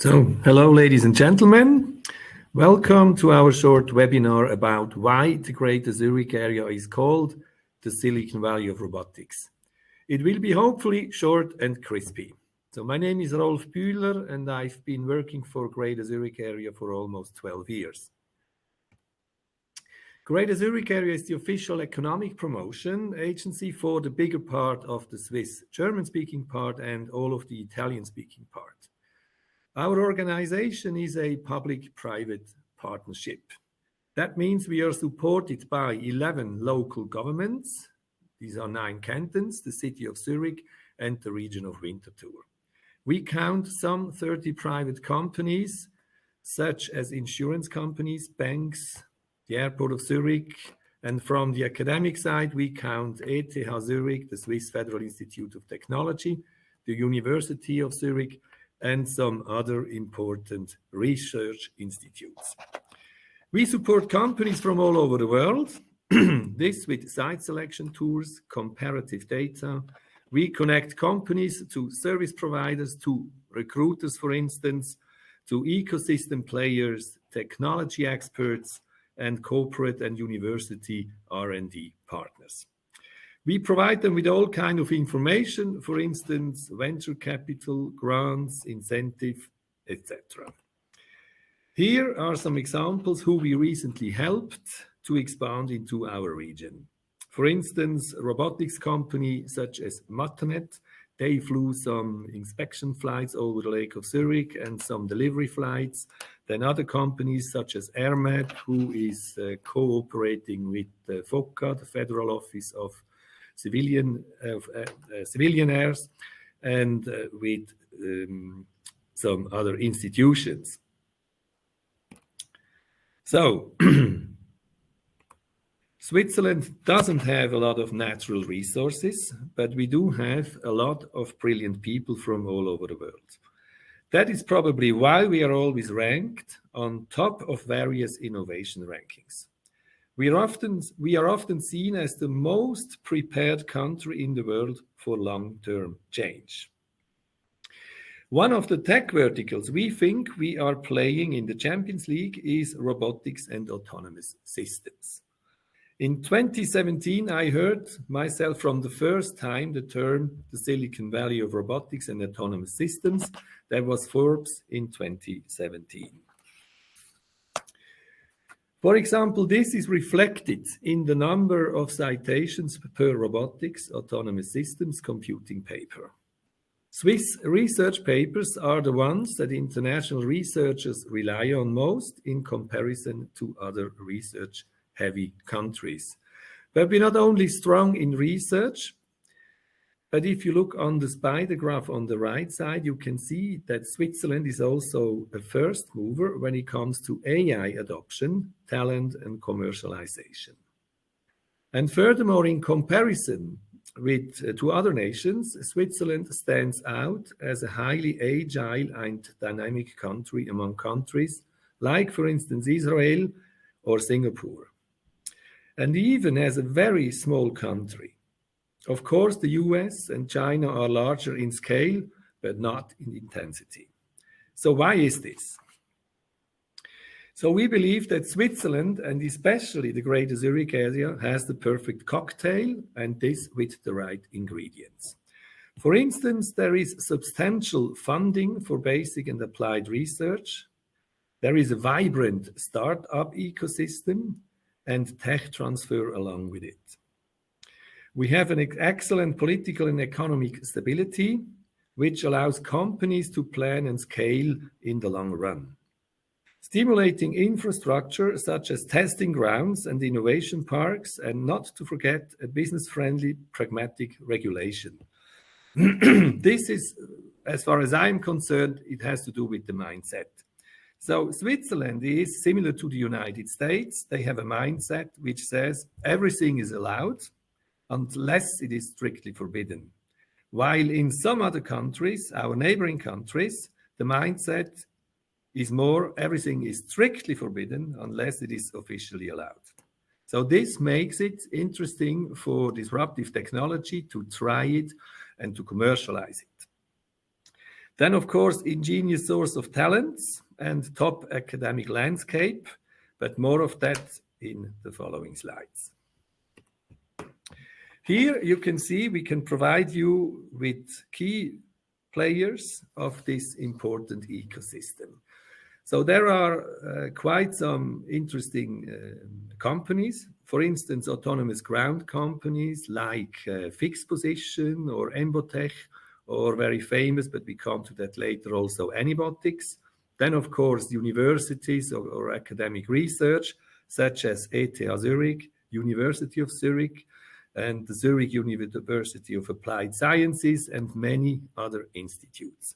Hello, ladies and gentlemen. Welcome to our short webinar about why the Greater Zurich Area is called the Silicon Valley of Robotics. It will be hopefully short and crispy. My name is Rolf and I've been working for Greater Zurich Area for almost 12 years. Greater Zurich Area is the official economic promotion agency for the bigger part of the Swiss German-speaking part and all of the Italian-speaking part. Our organization is a public-private partnership. That means we are supported by 11 local governments. These are 9 cantons, the city of Zurich, and the region of Winterthur. We count some 30 private companies, such as insurance companies, banks, the airport of Zurich, and from the academic side, we count ETH Zurich, the Swiss Federal Institute of Technology, the University of Zurich, and some other important research institutes. We support companies from all over the world, this with site selection tours, comparative data. We connect companies to service providers, to recruiters, for instance, to ecosystem players, technology experts, and corporate and university R&D partners. We provide them with all kinds of information, for instance, venture capital, grants, incentive, etc. Here are some examples who we recently helped to expand into our region. For instance, robotics company such as Matanet, they flew some inspection flights over the Lake of Zurich and some delivery flights. Then other companies such as AirMed, who is cooperating with FOCA, the Federal Office of Civilian Airs, and with some other institutions. So, Switzerland doesn't have a lot of natural resources, but we do have a lot of brilliant people from all over the world. That is probably why we are always ranked on top of various innovation rankings. We are often seen as the most prepared country in the world for long-term change. One of the tech verticals we think we are playing in the Champions League is robotics and autonomous systems. In 2017, I heard myself from the first time the term the Silicon Valley of Robotics and Autonomous Systems. That was Forbes in 2017. For example, this is reflected in the number of citations per robotics autonomous systems computing paper. Swiss research papers are the ones that international researchers rely on most in comparison to other research-heavy countries. But we're not only strong in research, but if you look on the spider graph on the right side, you can see that Switzerland is also a first mover when it comes to AI adoption, talent, and commercialization. And furthermore, in comparison to other nations, Switzerland stands out as a highly agile and dynamic country among countries, like, for instance, Israel or Singapore. And even as a very small country. Of course, the US and China are larger in scale, but not in intensity. So why is this? So we believe that Switzerland, and especially the Greater Zurich area, has the perfect cocktail, and this with the right ingredients. For instance, there is substantial funding for basic and applied research. There is a vibrant startup ecosystem and tech transfer along with it. We have an excellent political and economic stability, which allows companies to plan and scale in the long run. Stimulating infrastructure such as testing grounds and innovation parks, and not to forget a business-friendly, pragmatic regulation. This is, as far as I'm concerned, it has to do with the mindset. So Switzerland is similar to the United States. They have a mindset which says everything is allowed, unless it is strictly forbidden. While in some other countries, our neighboring countries, the mindset is more everything is strictly forbidden unless it is officially allowed. So this makes it interesting for disruptive technology to try it and to commercialize it. Then, of course, ingenious source of talents and top academic landscape, but more of that in the following slides. Here you can see we can provide you with key players of this important ecosystem. So there are quite some interesting companies, for instance, autonomous ground companies like Fixed Position or Embotech, or very famous, but we come to that later, also Anybotics. Then, of course, universities or academic research, such as ETH Zurich, University of Zurich, and the Zurich University of Applied Sciences, and many other institutes.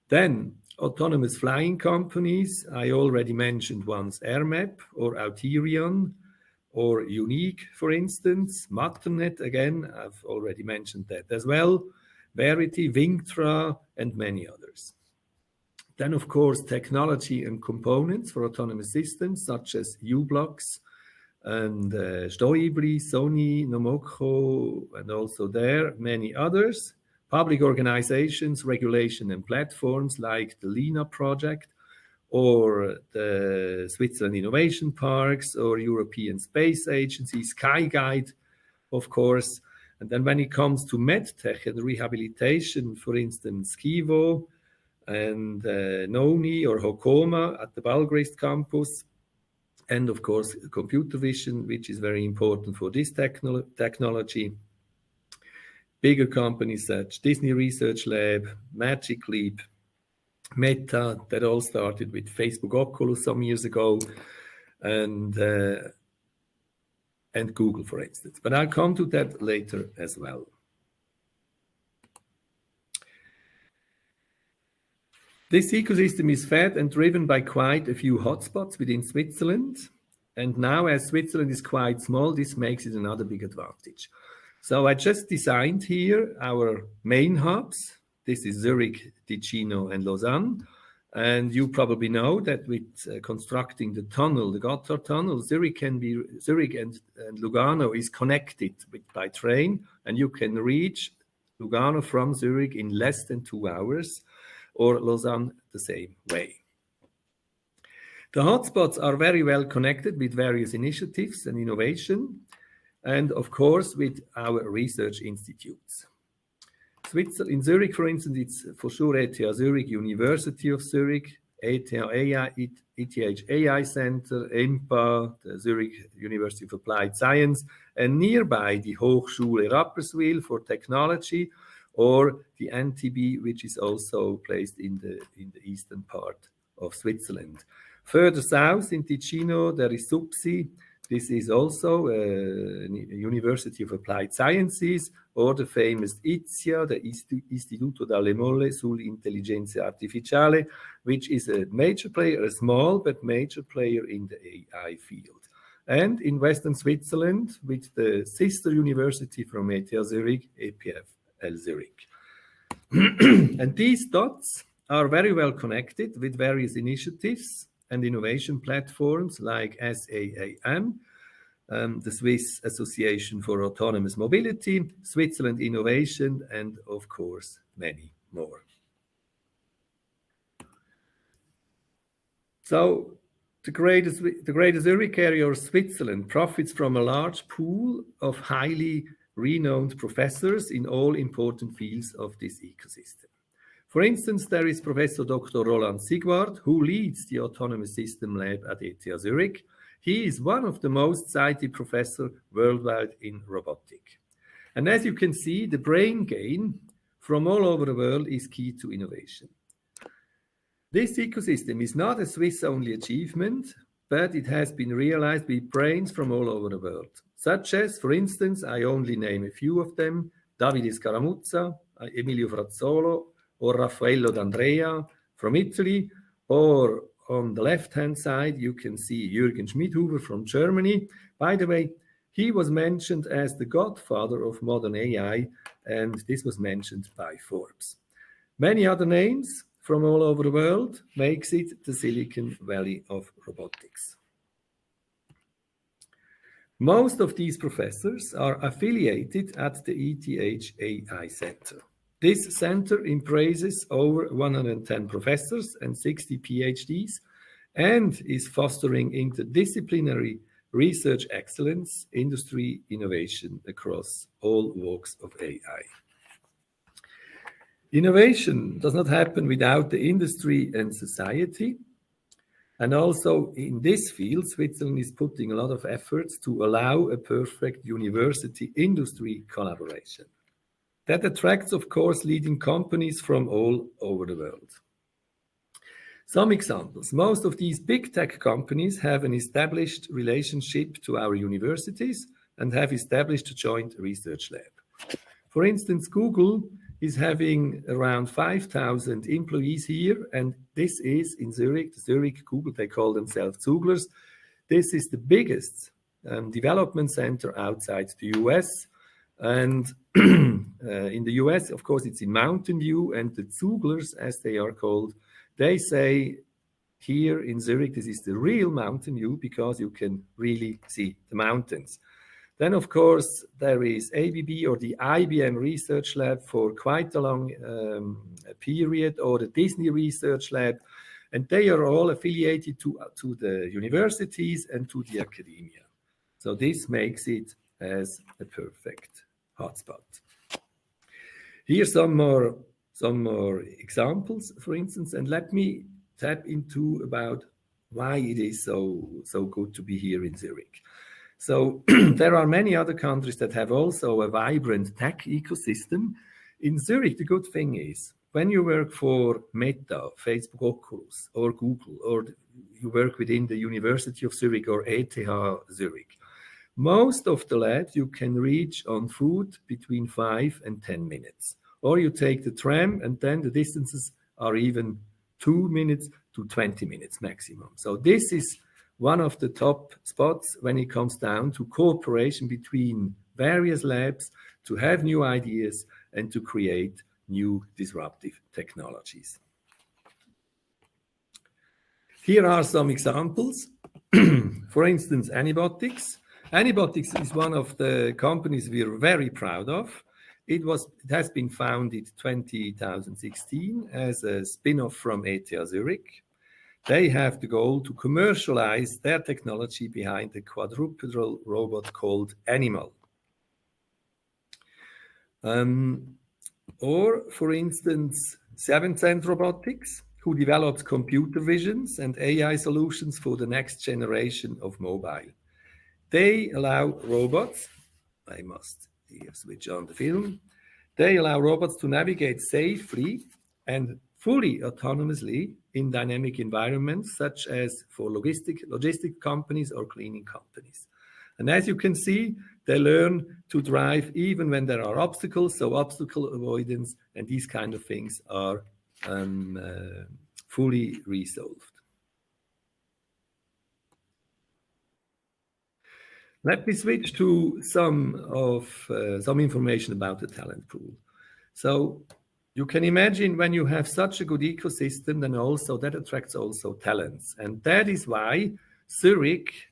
Then, autonomous flying companies, I already mentioned once AirMap or Auterion, or Unique, for instance, Matternet, again, I've already mentioned that as well, Verity, Vingtra, and many others. Then, of course, technology and components for autonomous systems, such as u-blox and Stoibli, Sony, Nomoko, and also there, many others. Public organizations, regulation and platforms like the LINA project, or the Switzerland Innovation Parks, or European Space Agency, SkyGuide, of course. And then when it comes to medtech and rehabilitation, for instance, Skivo and Noni or Hokoma at the Balgrist campus, and of course, computer vision, which is very important for this technology. Bigger companies such Disney Research Lab, Magic Leap, Meta, that all started with Facebook Oculus some years ago, and Google, for instance. But I'll come to that later as well. This ecosystem is fed and driven by quite a few hotspots within Switzerland. And now, as Switzerland is quite small, this makes it another big advantage. So I just designed here our main hubs. This is Zurich, Ticino, and Lausanne. And you probably know that with constructing the tunnel, the Gotthard tunnel, Zurich and Lugano is connected by train, and you can reach Lugano from Zurich in less than 2 hours, or Lausanne the same way. The hotspots are very well connected with various initiatives and innovation, and of course with our research institutes. In Zurich, for instance, it's for sure ETH Zurich, University of Zurich, ETH AI Center, EMPA, the Zurich University of Applied Science, and nearby the Hochschule Rapperswil for technology, or the NTB, which is also placed in the eastern part of Switzerland. Further south in Ticino, there is SUPSI. This is also a University of Applied Sciences, or the famous IZIA, the Istituto dalle Molle sull'Intelligenza Artificiale, which is a major player, a small but major player in the AI field. And in Western Switzerland, with the sister university from ETH Zurich, EPFL Zurich. And these dots are very well connected with various initiatives and innovation platforms like SAAM, the Swiss Association for Autonomous Mobility, Switzerland Innovation, and of course, many more. So the Greater Zurich Area of Switzerland profits from a large pool of highly renowned professors in all important fields of this ecosystem. For instance, there is Professor Dr. Roland Sigwart, who leads the Autonomous System Lab at ETH Zurich. He is one of the most cited professors worldwide in robotics. And as you can see, the brain gain from all over the world is key to innovation. This ecosystem is not a Swiss-only achievement, but it has been realized with brains from all over the world, such as, for instance, I only name a few of them, Davide Scaramuzza, Emilio Frazzolo, or Raffaello D'Andrea from Italy, or on the left-hand side, you can see Jürgen Schmidhuber from Germany. By the way, he was mentioned as the godfather of modern AI, and this was mentioned by Forbes. Many other names from all over the world makes it the Silicon Valley of Robotics. Most of these professors are affiliated at the ETH AI Center. This center embraces over 110 professors and 60 PhDs and is fostering interdisciplinary research excellence, industry innovation across all walks of AI. Innovation does not happen without the industry and society. And also in this field, Switzerland is putting a lot of efforts to allow a perfect university-industry collaboration. That attracts, of course, leading companies from all over the world. Some examples. Most of these big tech companies have an established relationship to our universities and have established a joint research lab. For instance, Google is having around 5,000 employees here, and this is in Zurich, Zurich Google, they call themselves Zuglers. This is the biggest development center outside the US. And in the US, of course, it's in Mountain View, and the Zuglers, as they are called, they say here in Zurich, this is the real Mountain View because you can really see the mountains. Then, of course, there is ABB or the IBM Research Lab for quite a long period, or the Disney Research Lab, and they are all affiliated to the universities and to the academia. So this makes it as a perfect hotspot. Here some more examples, for instance, and let me tap into about why it is so good to be here in Zurich. So there are many other countries that have also a vibrant tech ecosystem. In Zurich, the good thing is when you work for Meta, Facebook, Oculus, or Google, or you work within the University of Zurich or ETH Zurich, most of the labs you can reach on foot between 5 and 10 minutes. Or you take the tram, and then the distances are even 2 minutes to 20 minutes maximum. So this is one of the top spots when it comes down to cooperation between various labs to have new ideas and to create new disruptive technologies. Here are some examples. For instance, Anybotics. Anybotics is one of the companies we are very proud of. It has been founded 2016 as a spin-off from ETH Zurich. They have the goal to commercialize their technology behind the quadrupedal robot called Animal. Or, for instance, 7th Robotics, who develops computer visions and AI solutions for the next generation of mobile. They allow robots, I must here switch on the film, they allow robots to navigate safely and fully autonomously in dynamic environments, such as for logistic companies or cleaning companies. And as you can see, they learn to drive even when there are obstacles, so obstacle avoidance and these kind of things are fully resolved. Let me switch to some information about the talent pool. So you can imagine when you have such a good ecosystem, then also that attracts also talents. And that is why Zurich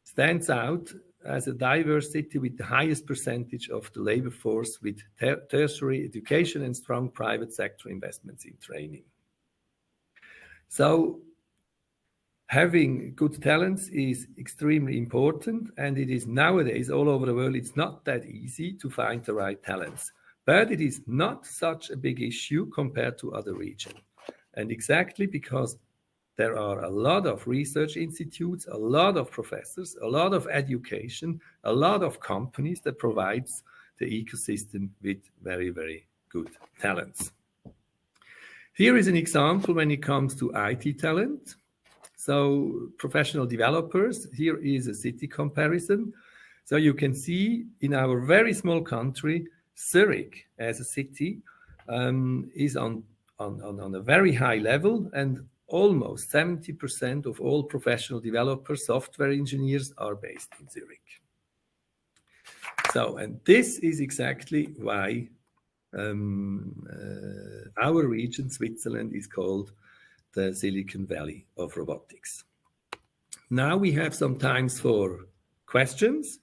stands out as a diverse city with the highest percentage of the labor force with tertiary education and strong private sector investments in training. So having good talents is extremely important, and it is nowadays all over the world, it's not that easy to find the right talents. But it is not such a big issue compared to other regions. And exactly because there are a lot of research institutes, a lot of professors, a lot of education, a lot of companies that provides the ecosystem with very, very good talents. Here is an example when it comes to IT talent. So professional developers, here is a city comparison. So you can see in our very small country, Zurich as a city is on a very high level, and almost 70% of all professional developers, software engineers are based in Zurich. So, and this is exactly why our region, Switzerland, is called the Silicon Valley of Robotics. Now we have some times for questions,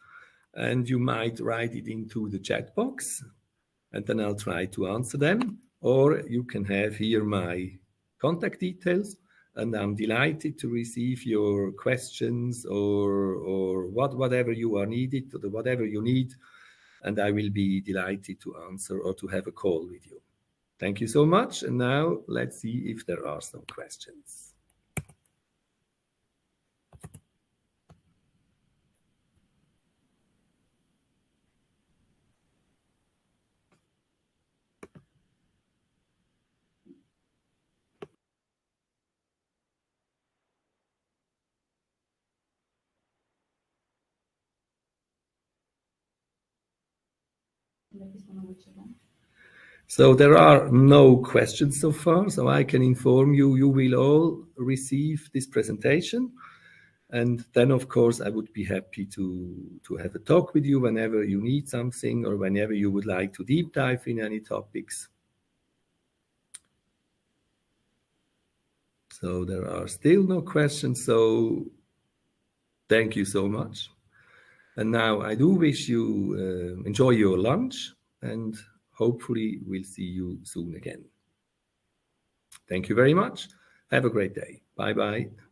and you might write it into the chat box. and then I'll try to answer them. Or you can have here my contact details, and I'm delighted to receive your questions or whatever you are needed, or whatever you need, and I will be delighted to answer or to have a call with you. Thank you so much, and now let's see if there are some questions. So there are no questions so far, so I can inform you, you will all receive this presentation. And then, of course, I would be happy to have a talk with you whenever you need something or whenever you would like to deep dive in any topics. So there are still no questions, so thank you so much. And now I do wish you enjoy your lunch, and hopefully we'll see you soon again. Thank you very much. Have a great day. Bye-bye.